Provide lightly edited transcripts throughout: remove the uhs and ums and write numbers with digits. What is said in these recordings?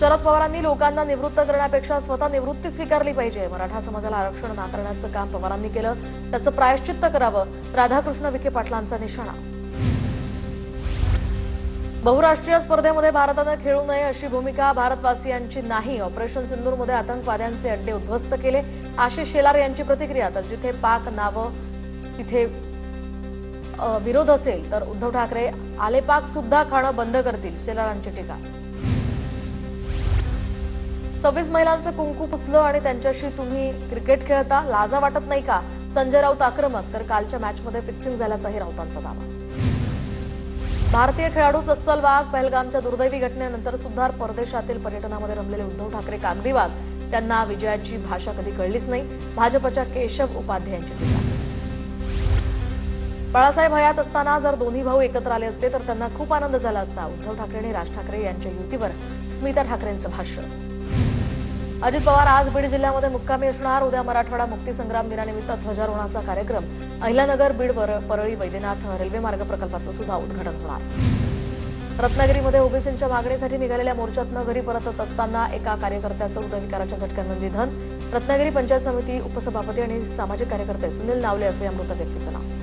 शरद पवारांनी लोकांना निवृत्त करण्यापेक्षा स्वतः निवृत्ती स्वीकारली पाहिजे। मराठा समाजाला आरक्षण नाकारण्याचं काम पवारांनी केलं, त्याचं प्रायश्चित्त करावं, राधाकृष्ण विखे पाटलांचा निशाणा। बहुराष्ट्रीय स्पर्धेमध्ये भारतानं खेळू नये अशी भूमिका भारतवासियांची नाही। ऑपरेशन सिंदूरमध्ये आतंकवाद्यांचे अड्डे उद्ध्वस्त केले, आशिष शेलार यांची प्रतिक्रिया। तर जिथे पाक नावं तिथे विरोध असेल तर उद्धव ठाकरे आलेपाक सुद्धा खाणं बंद करतील, शेलारांची टीका। 26 महिलांचं कुंकू पुसलं आणि त्यांच्याशी तुम्ही क्रिकेट खेळता, लाजा वाटत नाही का? संजय राऊत आक्रमक। तर कालच्या मॅचमध्ये फिक्सिंग झाल्याचाही राऊतांचा दावा। भारतीय खेळाडूच अस्सल वाघ, पहलगामच्या दुर्दैवी घटनेनंतर सुद्धा परदेशातील पर्यटनामध्ये रमलेले उद्धव ठाकरे कागदी वाघ, त्यांना विजयाची भाषा कधी कळलीच नाही, भाजपच्या केशव उपाध्ये यांची टीका। बाळासाहेब हयात असताना जर दोन्ही भाऊ एकत्र आले असते तर त्यांना खूप आनंद झाला असता, उद्धव ठाकरे आणि राज ठाकरे यांच्या युतीवर स्मिता ठाकरेंचं भाष्य। अजित पवार आज बीड जिल्ह्यामध्ये मुक्कामी असणार, उद्या मराठवाडा मुक्तीसंग्राम दिनानिमित्त ध्वजारोहणाचा कार्यक्रम। अहिल्यानगर बीड परळी वैद्यनाथ रेल्वे मार्ग प्रकल्पाचं सुद्धा उद्घाटन होणार। रत्नागिरीमध्ये ओबीसींच्या मागणीसाठी निघालेल्या मोर्चातनं घरी परतत असताना एका कार्यकर्त्याचं हृदयविकाराच्या झटक्यानं निधन। रत्नागिरी पंचायत समिती उपसभापती आणि सामाजिक कार्यकर्ते सुनील नावले असे या मृत व्यक्तीचं नाव।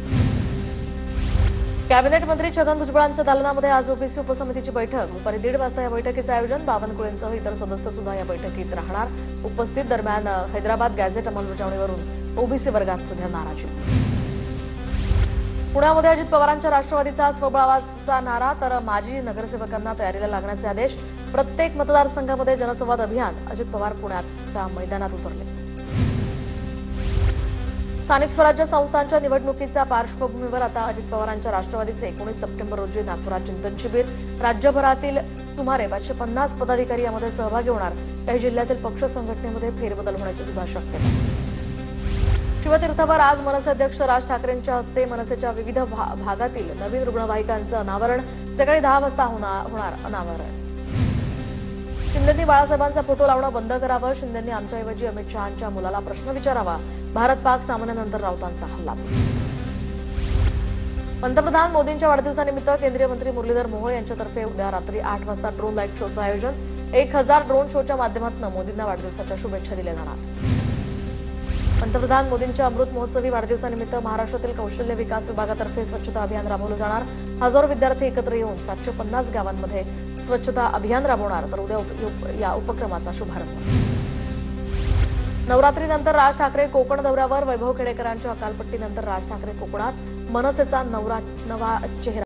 कॅबिनेट मंत्री छगन भुजबळांच्या दालनामध्ये आज ओबीसी उपसमितीची बैठक। दुपारी 1:30 वाजता या बैठकीचं आयोजन। बावनकुळेंसह इतर सदस्य सुद्धा या बैठकीत राहणार उपस्थित। दरम्यान हैदराबाद गॅझेट अंमलबजावणीवरून ओबीसी वर्गात सध्या नाराजी। पुण्यामध्ये अजित पवारांच्या राष्ट्रवादीचा स्वबळावाचा नारा, तर माजी नगरसेवकांना तयारीला लागण्याचे आदेश। प्रत्येक मतदारसंघामध्ये जनसंवाद अभियान। अजित पवार पुण्याच्या मैदानात उतरले। स्थानिक स्वराज्य संस्थांच्या निवडणुकीच्या पार्श्वभूमीवर आता अजित पवारांच्या राष्ट्रवादीचे 19 सप्टेंबर रोजी नागपुरात चिंतन शिबिर। राज्यभरातील सुमारे 550 पदाधिकारी यामध्ये सहभागी होणार। काही जिल्ह्यातील पक्ष संघटनेमध्ये फेरबदल होण्याची सुद्धा शक्यता। शिवतीर्थावर आज मनसे अध्यक्ष राज ठाकरेंच्या हस्ते मनसेच्या विविध भागातील नवीन रुग्णवाहिकांचं अनावरण। सकाळी 10 वाजता होणार अनावरण। शिंदेंनी बाळासाहेबांचा फोटो लावणं बंद करावं। शिंदेंनी आमच्याऐवजी अमित शहांच्या मुलाला प्रश्न विचारावा। भारत पाक सामन्यानंतर राऊतांचा हल्ला। पंतप्रधान मोदींच्या वाढदिवसानिमित्त केंद्रीय मंत्री मुरलीधर मोहोळ यांच्यातर्फे उद्या रात्री 8 वाजता ड्रोन लाईट शोचं आयोजन। 1000 ड्रोन शोच्या माध्यमातून मोदींना वाढदिवसाच्या शुभेच्छा दिल्या जाणार। पंतप्रधान मोदींच्या अमृत महोत्सवी वाढदिवसानिमित्त महाराष्ट्रातील कौशल्य विकास विभागातर्फे स्वच्छता अभियान राबवलं जाणार। हजारो विद्यार्थी एकत्र येऊन 750 गावांमध्ये स्वच्छता अभियान राबवणार। तर उद्या या उपक्रमाचा शुभारंभ। नवरात्रीनंतर राज ठाकरे कोकण दौऱ्यावर। वैभव खेडेकरांच्या अकालपट्टीनंतर राज ठाकरे कोकणात। मनसेचा नवा चेहरा